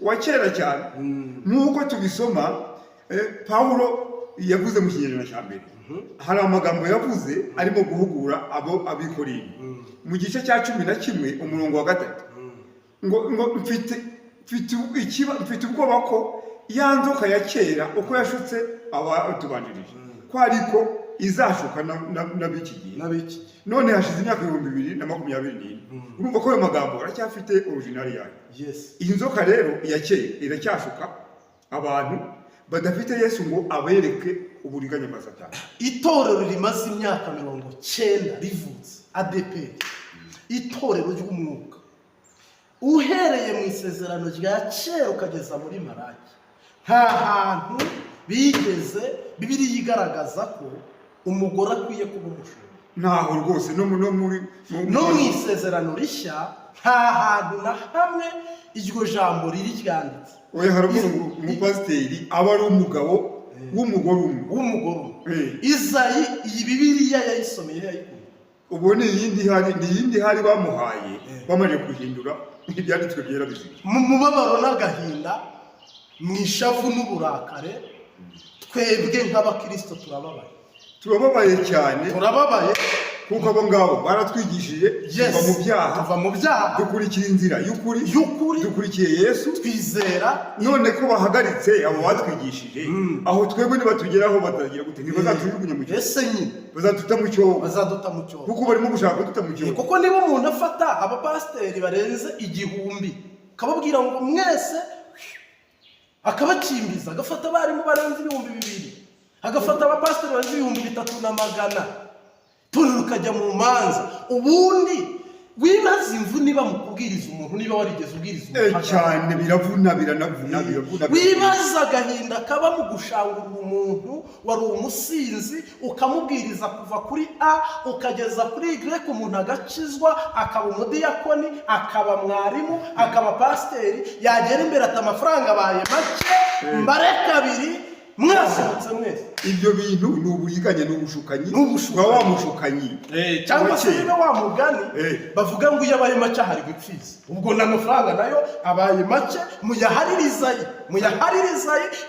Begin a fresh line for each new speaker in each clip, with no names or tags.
wa kera cyane nk'uko tubisoma Pawulo yavuze mu kinyejana cya mbere hari amagambo yavuze arimo guhugura abikoreye mu gice cya 11 umurongo wa 3 ngo mfite ubwoba ko ya nzoka ya kera uko yashutse abatubanirije ko ariko izashuka n'abiki gihe none hashize imyaka 2024 urumva ko ayo magambo aracyafite original yayo. Iyi nzoka rero ya kera iracyashuka abantu badafite Yesu ngo abereke uburiganya bwa Satani.
Itorero rimaze imyaka 90 rivutse ADP, itorero ry'umwuka uhereye mu isezerano rya kera ukageza muri Maraki, nta hantu bigeze Bibiliya yigaragaza ko umugore akwiye kuba umushumba.
Ntaho rwose no
mu isezerano rishya nta hantu na hamwe iryo jambo riri ryanditse.
Oya harimo umupasiteri aba ari umugabo w'umugore umwe.
Izayi iyi Bibiliya yayisomeye yayikuye.
Ubu ni iyindi hari bamuhaye bamaze kuhindura ibyanditswe byera bizima.
Mu mubabaro n'agahinda, mu ishavu n'uburakare, twebwe nk'abakristo
turababaye cyane.
Turababaye
kuko abo ngabo baratwigishije tuva mu byaha dukurikira inzira y'ukuri dukurikiye Yesu twizera, none ko bahagaritse abo batwigishije aho twebwe nibatugeraho batagira gute ntibazatujugunya mu cyo
ese nyine
bazaduta mu cyo kuko barimo gushaka kuduta mu cyo.
Kuko niba umuntu afata abapasiteri barenze 1000 akababwira ngo mwese akabakimbiza, agafata abarimu barenze 2000 agafata abapasiteri barenze 3300 turukajya mu manza, ubundi wibaza imvu niba mukubwiriza umuntu niba warigeze ubwiriza umuntu
cyane biravuna
wibaza agahinda kaba mu gushangura umuntu wari umusinzi ukamubwiriza kuva kuri A ukageza kuri Y, umuntu agakizwa akaba umudiyakoni akaba mwarimu akaba pasiteri, yagera imbere ati amafaranga abaye make mbare kabiri mwasutse mwese.
Ibyo bintu ni uburiganya n'ubushukanyi wa mushukanyi
cyangwa se niba wa mugani bavuga ngo iyo abaye make hari gupfiza, ubwo n'amafaranga nayo abaye make muyaharirizayi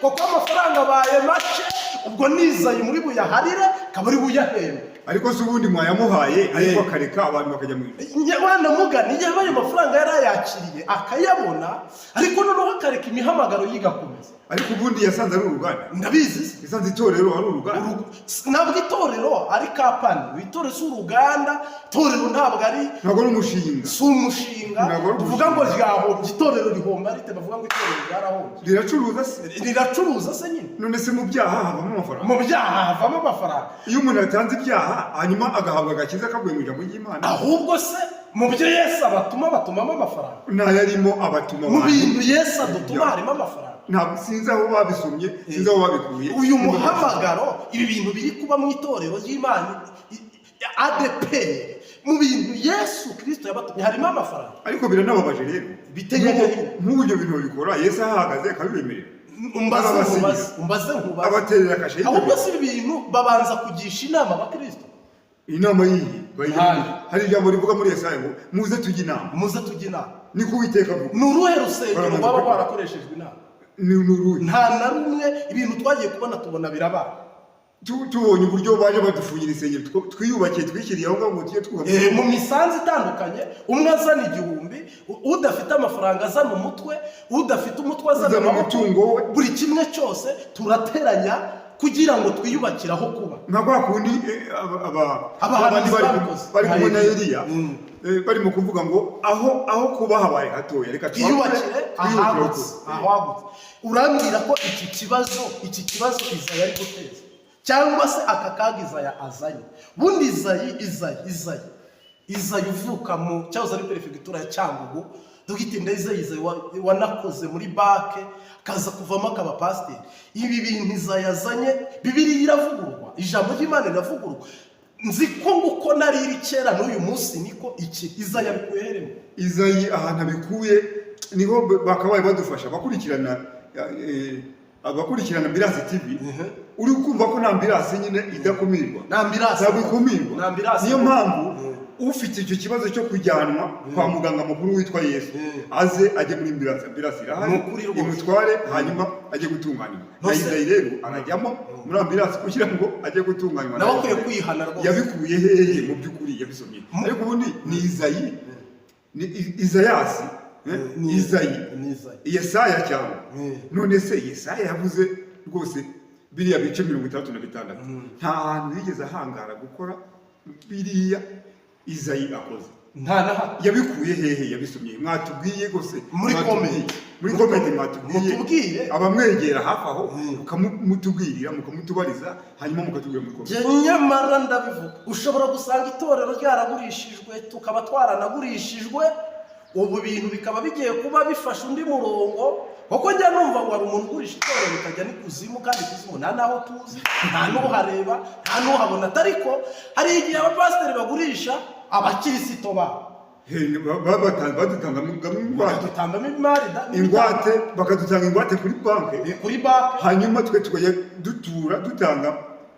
kuko amafaranga abaye make ubwo nizayi muri buyaharire kabari buyahembe.
Ariko se ubundi mwayamuhaye ariko akareka abantu bakajya mu
wana mugani yabaye amafaranga yarayakiriye akayabona, ariko noneho akareka imihamagaro yigakomeza.
Ariko ubundi yasanze ari uruganda,
ndabizi
yasanze itorero ari uruganda.
Ntabwo itorero ari kapani, itorero si uruganda, itorero ntabwo ari
umushinga,
si umushinga. Tuvuga ngo ryahombye, itorero rihomba rite? Bavuga ngo itorero ryarahombye. Riracuruza se nyine.
None se mu byaha havamo amafaranga?
Mu byaha havamo amafaranga.
Iyo umuntu yatanze ibyaha hanyuma agahabwa agakiza akavuye mu ijambo ry'Imana,
ahubwo se mu byo Yesu batumamo amafaranga,
n'ayarimo abatuma
mu bintu Yesu adutuma harimo amafaranga.
Ntabwo sinzi aho babisomye, sinzi aho babikuye.
Uyu muhamagaro, ibi bintu biri kuba mu itorero ry'Imana ADP, mu bintu Yesu Kristo yabatumye harimo amafaranga.
Ariko biranababaje rero nk'uburyo bintu bikora Yesu ahagaze akabibemerera.
Umbaze
abaterera kashe.
Ahubwo si ibintu babanza kugisha inama abakristo.
Inama yiyi hari ijambo rivuga muri Yesaya ngo muze tujye inama. Niko Uwiteka avuga.
Nuruhe rusengero baba barakoreshejwe inama? Nta na rumwe. Ibintu twagiye kubona tubona biraba.
Tubonye uburyo baje badufungira isengero twiyubakiye twishyiriye aho ngo tujye twubaka
mu misanzu itandukanye, umwe azana 1000, udafite amafaranga azana umutwe, udafite umutwe azana
umutungo we,
buri kimwe cyose turateranya kugira ngo twiyubakire aho kuba.
Nka kwa kundi abandi bari kumwe na Eliya barimo kuvuga ngo aho kuba habaye hatoya reka
twiyubakire ahagutse. Urambwira ko iki kibazo Izayi ari guteza, cyangwa se aka kaga Izayi azanye? Bundi Izayi uvuka mu cyahoze ari perefegitura ya Cyangugu, dogiteri Izayi wanakoze muri bake kaza kuvamo akaba pasiteri. Ibi bintu Izayi yazanye Bibiliya iravugurwa, ijambo ry'Imana riravugurwa. Nzi ko nguko nariri kera n'uyu munsi niko iki Izayi abikuye.
Izayi ahantu abikuye niho bakabaye badufasha abakurikirana Ambirasi TV. Uri kumva ko na Ambirasi nyine idakumirwa,
na Ambirasi
ikumirwa. Niyo mpamvu ufite icyo kibazo cyo kujyanwa kwa muganga mukuru witwa Yesu aze ajye muri ambulance irahari imutware hanyuma ajye gutunganywa. Na Izayi rero arajyamo muri ambulance kugira ngo ajye gutunganywa.
nawe akwiye kwihana rwose.
Yabikuye hehe mu by'ukuri yabisomye? Ariko ubundi ni Izayi, ni Izayasi, Izayi, Yesaya cyangwa none se Yesaya yavuze rwose biriya bice 66 nta hantu yigeze ahangara gukora biriya Izayi akoze.
Nta naha
yabikuye hehe yabisomye? Mwatubwiye gose
muri comment
mwatubwiye abamwegera hafi aho mukamutubwirira mukamutubariza hanyuma mukatubwira muri comment.
Nyamara ndabivuga ushobora gusanga itorero ryaragurishijwe tukaba twaranagurishijwe, ubu bintu bikaba bigiye kuba bifasha undi murongo, kuko njya numva ngo hari umuntu ugurisha itorero bikajya n'ikuzimu, kandi kuzimu nta naho tuzi, nta n'uhareba, nta n'uhabona. Ariko hari igihe abapasiteri bagurisha abakirisito babo
badutangamo ingwate, bakadutanga ingwate kuri banki, hanyuma twe tukajya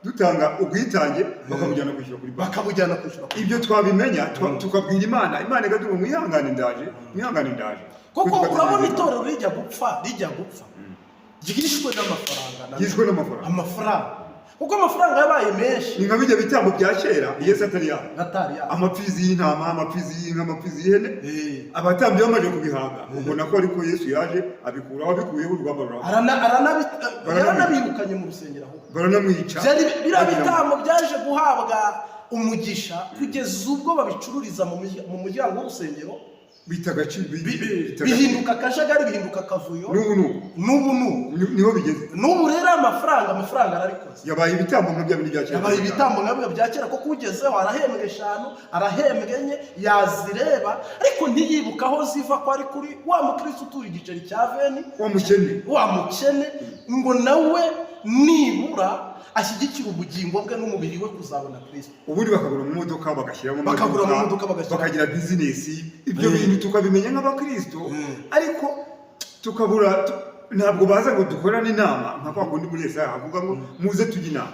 dutanga ubwitange bakabujyana kwishyura kuri banki. Ibyo twabimenya tukabwira Imana igaduha mwihangane ndaje.
Koko urabona itorero rijya gupfa ryishwe n'amafaranga, kuko amafaranga yabaye menshi.
Ni nka bijya bitambo bya kera Yesu atari yaha amapfizi y'intama, amapfizi y'inka, amapfizi y'ihene, abatambyi bamaze kubihaga ubona ko ariko Yesu yaje abikuraho, abikuyeho urugamba ruraho,
aranabirukanye mu rusengero aho
baranamwica.
Biriya bitambo byaje guhabwa umugisha kugeza ubwo babicururiza mu muryango w'urusengero, bihinduka akajagari, bihinduka akavuyo. N'ubu
niho bigeze.
N'ubu rero amafaranga arabikoze,
yabaye ibitambo nka
bya kera, kuko ugezeho arahembwe 5 arahembwe 4 yazireba, ariko ntiyibuka aho ziva, ko ari kuri wa mukristo utura igiceri cya veni, wa mukene ngo nawe nibura ashyigikira ubugingo bwe n'umubiri we kuzabona Kristo.
Ubundi bakagura mu modoka bagashyiramo bakagira business. Ibyo bintu tukabimenya nk'abakristo, ariko tukabura, ntabwo baza ngo dukorane inama nka kwa kundi muri Yesaya avuga ngo muze tujye inama.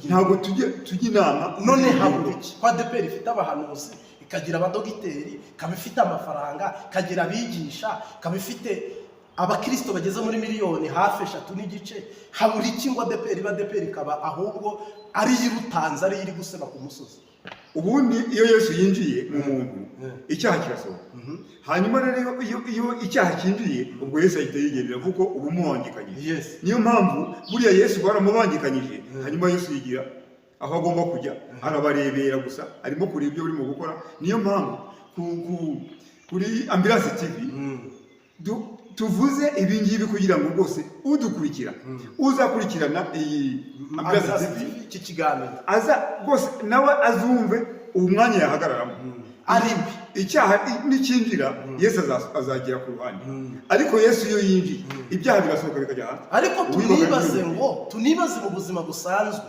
Ntabwo tujye inama.
None habura iki? Kwa DPR ifite abahanuzi, ikagira abadogiteri, ikaba ifite amafaranga, ikagira abigisha, ikaba ifite abakristo bageze muri miliyoni hafi 3 habura iki ngo DPR ikaba ahubwo ari yirutanze, ari iri guseba ku musozi?
Ubundi iyo Yesu yinjiye mu muntu icyaha kirasohoka. Hanyuma rero iyo icyaha kinjiye ubwo Yesu ahita yigendera, kuko ubu muhangikanye. Niyo mpamvu buriya Yesu baramubangikanyije, hanyuma Yesu yigira aho agomba kujya, arabarebera gusa, arimo kureba ibyo urimo gukora. Niyo mpamvu kuri Ambulance TV tuvuze ibi ngibi kugira ngo rwose udukurikira uzakurikirana iyi Ambulance TV
iki kiganiro
aza rwose nawe azumve umwanya yahagararamo. Ari icyaha nikinjira Yesu azagera ku ruhande, ariko Yesu iyo yinjiye ibyaha birasohoka bikajya hanze.
Ariko tunibaze mu buzima busanzwe,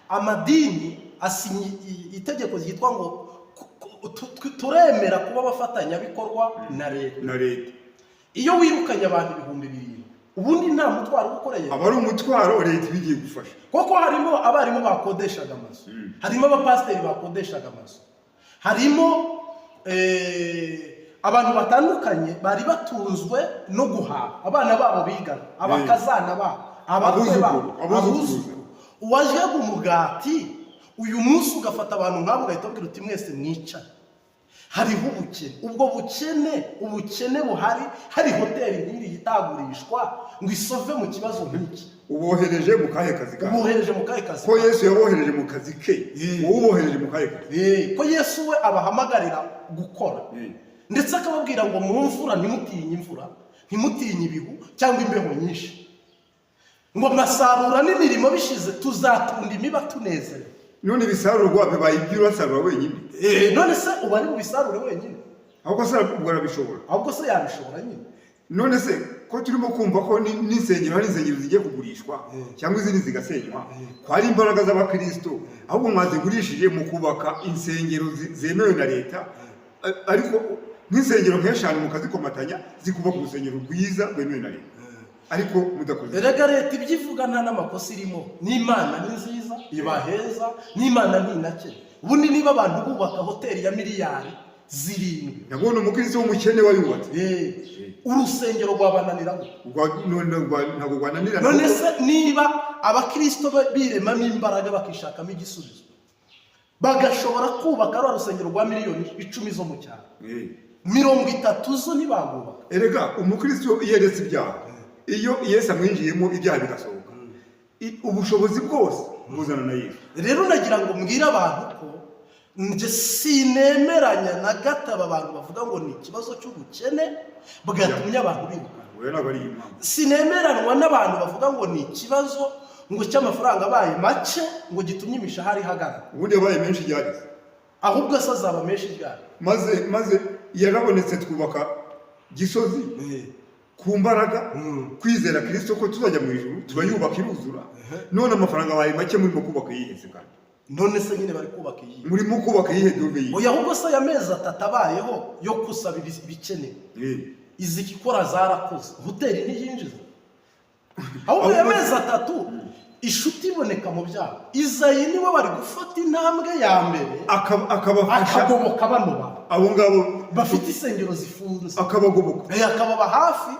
amadini asinye itegeko ryitwa ngo turemera kuba abafatanyabikorwa na leta. Iyo wirukanye abantu 200,000 ubundi nta mutwaro ukoreye,
aba ari umutwaro leta bigiye gufasha.
Koko harimo abarimu bakodeshaga amazu, harimo abapasiteri bakodeshaga amazu, harimo abantu batandukanye bari batunzwe no guhaha, abana babo bigaga, abakazana babo, abakwe babo, abuzukuru. Uwaje umugati uyu munsi ugafata abantu nk'abo ugahita ubwira uti mwese mwicara. Hariho ubukene buhari, hari hoteli nk'iri yitagurishwa ngo isove mu kibazo nk'iki.
Ubohereje mu kahe kazi? Ko Yesu yabohereje mu kazi ke, wowe ubohereje mu kahe kazi?
Ko Yesu we abahamagarira gukora, ndetse akababwira ngo mu mvura ntimutinye imvura, ntimutinye ibihu cyangwa imbeho nyinshi, ngo masarura n'imirimo bishize tuzatunda imiba tunezerewe.
None ibisarurwa bibaye ibyo urasarura wenyine.
None se uba ari ubisarure wenyine?
Ahubwo se arabishobora.
Ahubwo se yabishobora nyine.
None se ko turimo kumva ko n'insengero hari insengero zigiye kugurishwa cyangwa izindi zigasenywa, ko hari imbaraga z'abakristo, ahubwo mwazigurishije mu kubaka insengero zemewe na leta, ariko nk'insengero nk'eshanu mukazikomatanya zikubaka urusengero rwiza rwemewe na leta. Ariko mudakoze.
Erega leta ibyivuga nta n'amakosa irimo. N'Imana ni nziza, ibaheza, n'Imana ntinake. ubundi niba abantu bubaka hoteli ya miliyari 7
nabona umukristo w'umukene wayubatse
urusengero rwabananira
ntabwo rwananira.
none se niba abakristo biremamo imbaraga bakishakamo igisubizo bagashobora kubaka rwa rusengero rwa miliyoni 10 zo mu cyaro 30 zo ntibagubaka.
Erega umukristo yeretse ibyaha, iyo Yesu amwinjiyemo ibyaha bigasohoka, ubushobozi bwose buzana na Yesu.
Rero nagira ngo mbwire abantu ko nje sinemeranya na gataba abantu bavuga ngo ni ikibazo cy'ubukene bwatumye abantu biruka. Sinemeranwa n'abantu bavuga ngo ni ikibazo ngo cy'amafaranga abaye make ngo gitumye imishahara ihagarara.
Ubundi yabaye menshi ryageze,
ahubwo se azaba menshi ryari.
maze yarabonetse twubaka Gisozi ku mbaraga kwizera Kristo ko tuzajya mu ijuru, turayubaka iruzura. None amafaranga abaye make murimo kubaka yiheze kandi.
None se nyine bari kubaka iyi.
Murimo kubaka yihe dove yi.
Oya ahubwo se yameza atatabayeho yo kusaba ibikene. Izi gikora zarakoze. Hoteli ntiyinjiza. Ahubwo yameza 3 ishuti iboneka mu byaha. Izayi niwe bari gufata intambwe ya mbere
akabafasha
akagoboka bano ba.
Abo ngabo
bafite isengero zifunze.
Akabagoboka.
Akababa hafi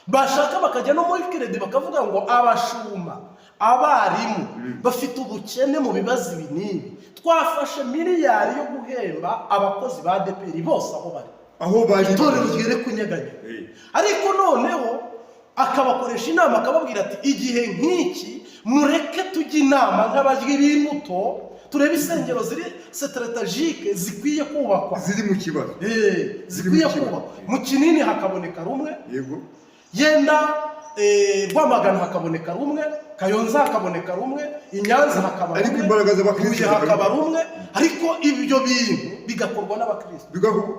bashaka bakajya no muri credit bakavuga ngo abashuma abarimu bafite ubukene mu bibazo binini. Twafashe miliyari yo guhemba abakozi ba DPR bose aho bari itorero ryere kunyeganya. Ariko noneho akabakoresha inama akababwira ati igihe nk'iki mureke tujye inama nk'abajwi b'imbuto turebe isengero ziri strategique zikwiye kubakwa,
ziri mu kibazo
zikwiye kubakwa. Mu Kinini hakaboneka rumwe,
yego
yenda Rwamagana hakaboneka rumwe, Kayonza hakaboneka rumwe, Inyanza hakaba
ariko imbaraga z'abakristo
hakaba rumwe. Ariko ibyo bintu bigakorwa n'abakristo,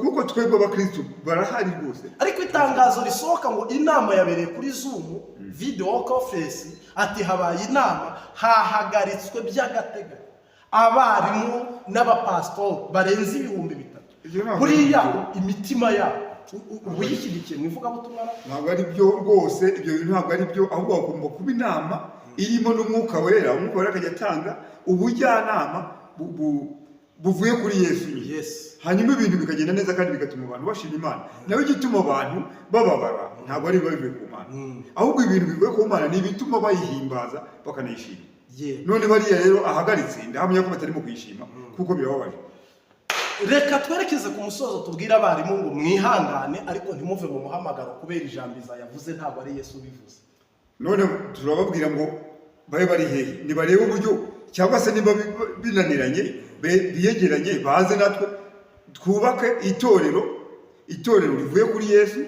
kuko twebwe abakristo barahari rwose.
Ariko itangazo risohoka ngo inama yabereye kuri Zoom video conference ati habaye inama hahagaritswe by'agateganyo abarimu n'abapastor barenze 3,000. Buriya imitima yabo ubuyishyigikiye mwivuga butumwa
ntabwo ari byo rwose. Ibyo bintu ntabwo ari byo, ahubwo bagomba kuba inama irimo n'umwuka wera. Umwuka wera akajya atanga ubujyanama buvuye kuri Yesu. Hanyuma ibintu bikagenda neza kandi bigatuma abantu bashima Imana. Nawe igituma abantu bababara ntabwo ari bivuye ku Mana, ahubwo ibintu bivuye ku Mana ni ibituma bayihimbaza bakanayishima. None bariya rero ahagaritse ndahamya ko batarimo kuyishima kuko birababaje.
Reka twerekeze ku musozo tubwire abarimu ngo mwihangane ariko ntimuve mu muhamagaro kubera ijambo yavuze ntabwo ari Yesu bivuze.
None turababwira ngo babe bari hehe, nibarebe uburyo cyangwa se niba binaniranye biyegeranye baze natwe twubake itorero rivuye kuri Yesu,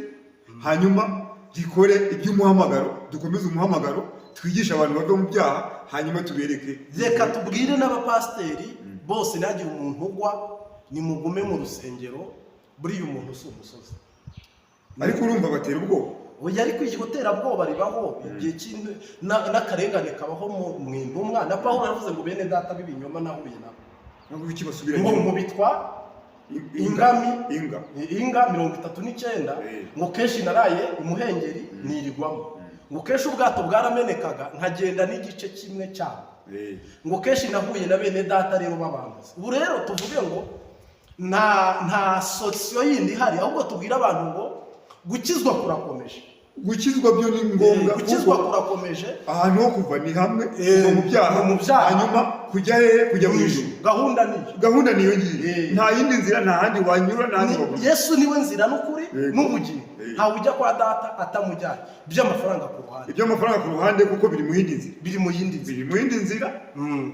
hanyuma dukore iby'umuhamagaro, dukomeze umuhamagaro, twigisha abantu bava mu byaha, hanyuma tubereke.
Reka tubwire n'abapasteri bose ntagire umuntu ugwa, nimugume mu rusengero. Buriya umuntu si umusozi.
Ariko urumva batera ubwoba.
Oya ariko igitera bwoba ribaho igihe cy'inde n'akarengane kabaho mu intumwa. Na Pawulo yavuze ngo bene data b'ibinyoma nahuye nabo.
Ntabwo iki basubira
ngo bitwa inga 39 ngo kenshi naraye umuhengeri nirigwamo, ngo kenshi ubwato bwaramenekaga nkagenda n'igice kimwe cyabo, ngo kenshi nahuye na bene data rero babangaza. Ubu rero tuvuge ngo nta solution yindi hari, ahubwo tubwira abantu ngo gukizwa kurakomeje.
Gukizwa byo ni ngombwa,
gukizwa kurakomeje.
Ahantu ho kuva ni hamwe mu byaha, hanyuma kujya kujya mu ijuru. Gahunda niyo ngiye, nta yindi nzira, nta handi wanyura, nta handi wabona.
Yesu niwe nzira n'ukuri n'ubugingo, ntawe ujya kwa data atamujyanye. By'amafaranga ku ruhande,
iby'amafaranga ku ruhande kuko biri mu yindi nzira,
biri mu yindi nzira.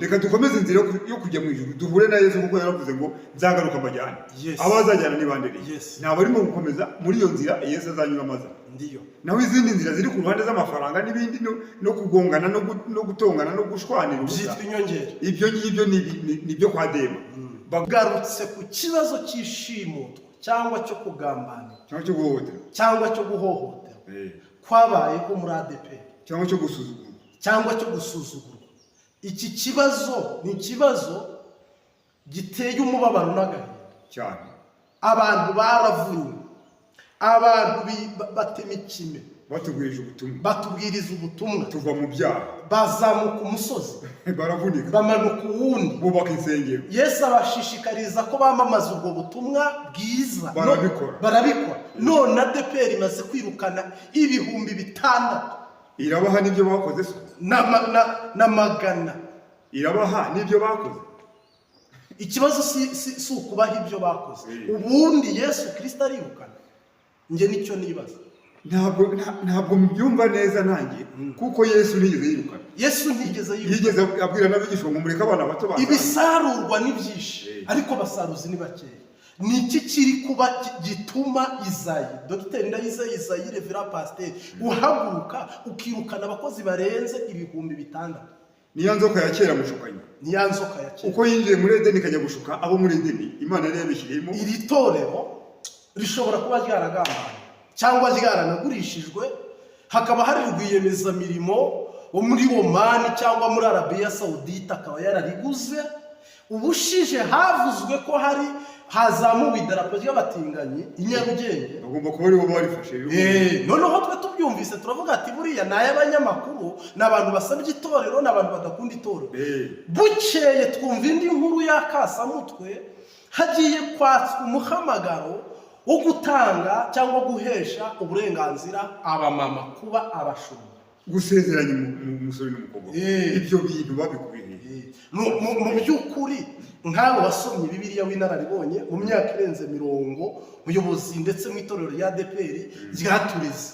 Reka dukomeze inzira yo kujya mu ijuru, duhure na Yesu kuko yaravuze ngo nzagaruka mbajyane. Abazajyana ni bande? Ntabwo arimo gukomeza muri iyo nzira Yesu azanyura amaze.
Ndiyo.
Naho izindi nzira ziri ku ruhande z'amafaranga n'ibindi no kugongana no gutongana no gushwanira
byitwa inyongera.
Ibyo ngibyo ni byo kwa Dema.
Bagarutse ku kibazo cy'ishimutwa cyangwa cyo kugambanira
cyangwa cyo guhohotera
kwabayeho muri ADEPR
cyangwa cyo gusuzugurwa.
Iki kibazo ni ikibazo giteye umubabaro n'agahinda
cyane.
Abantu baravunye, abantu batema ikime, batubwiriza ubutumwa
tuva mu byaha,
bazamuka umusozi
baravunika,
bamanuka uwundi,
bubaka insengero.
Yesu abashishikariza ko bamamaza ubwo butumwa bwiza,
barabikora.
None ADEPR imaze kwirukana 600,000.
Irabaha n'ibyo bakoze se
na magana.
Irabaha n'ibyo bakoze.
Ikibazo si ukubaha ibyo bakoze. Ubundi Yesu Kristo arirukana. Nge nicyo nibaza.
Ntabwo mbyumva neza nanjye, kuko Yesu ntigeze yirukana.
Yesu ntigeze yirukana.
Yigeze abwira n'abigishwa ngo mureke abana bato baza.
Ibisarurwa ni byinshi, ariko basaruzi ni bakeya. Niki kiri kuba gituma Izayi, Dr. Izayi Reverend Pasteur uhaguruka ukirukana abakozi barenze 600,000?
Niya nzoka ya kera mushukanye.
Niya nzoka ya kera.
Uko yinjiye muri Edeni kajya gushuka abo muri Edeni, Imana yari yabishyiriyemo.
Iri torero rishobora kuba ryaragambanye cyangwa ryaranagurishijwe, hakaba hari rwiyemezamirimo wo muri Oman cyangwa muri Arabia Saudite akaba yarariguze. Ubushije havuzwe ko hazamuwe idarapo ry'abatinganyi i Nyarugenge.
Bagomba kuba ari bo barifashe.
Noneho twe tubyumvise turavuga ati buriya naye abanyamakuru n'abantu basabye itorero n'abantu badakunda itorero. Bukeye twumva indi nkuru y'akasamutwe, hagiye kwatswa umuhamagaro wo gutanga cyangwa guhesha uburenganzira abamama kuba abashumba,
gusezeranya umusore n'umukobwa. Ibyo bintu babikubiye
mu by'ukuri. Nk'abo basomye Bibiliya w'inararibonye mu myaka irenze 40, muyobozi ndetse mu itorero rya ADEPR ryaturize,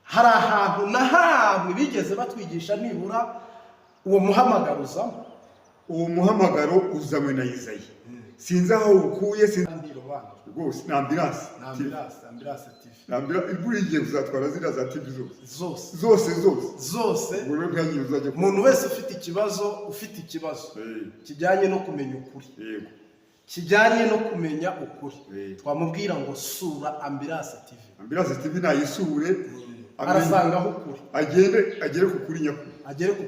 hari ahantu na hamwe bigeze batwigisha nibura uwo muhamagaro uzamo.
Uwo muhamagaro uzamwe na Izayi. Sinzi aho ukuye, rwose na ambulance TV. Buri gihe uzatwara zira za TV zose.
Umuntu wese ufite ikibazo kijyanye no kumenya ukuri, kijyanye no kumenya ukuri, twamubwira ngo sura Ambulance TV.
Ambulance TV nayisure,
arasangaho ukuri,
agere ku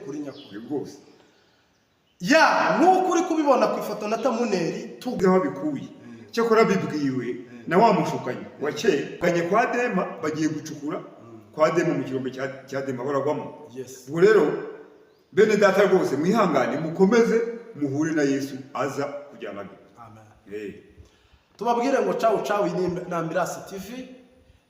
kuri nyakuri rwose.
Nk'ukuri kubibona ku ifoto na Tamuneri
tugaho bikuye. Cyakora bibwiwe na wa mushukanye wa kera kanye kwa Dema, bagiye gucukura kwa Dema mu kirombe cya Dema baragwamo. Ubwo rero bene data rwose mwihangane, mukomeze muhure na Yesu aza kujyana.
Amen. Tubabwire ngo ciao na Ambulance TV.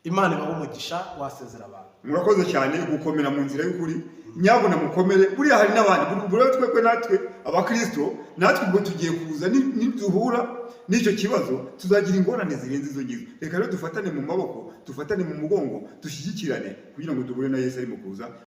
Imana ibaho umugisha, wasezera abantu.
Murakoze cyane gukomera mu nzira y'ukuri. Nyabona mukomere, buriya hari n'abandi. Buri twebwe natwe abakristo, natwe ngo tugiye kuza niduhura n'icyo kibazo tuzagira ingorane zirenze izo ngizo. Reka rero dufatane mu maboko, dufatane mu mugongo, dushyigikirane kugira ngo duhure na Yesu ari mu kuza.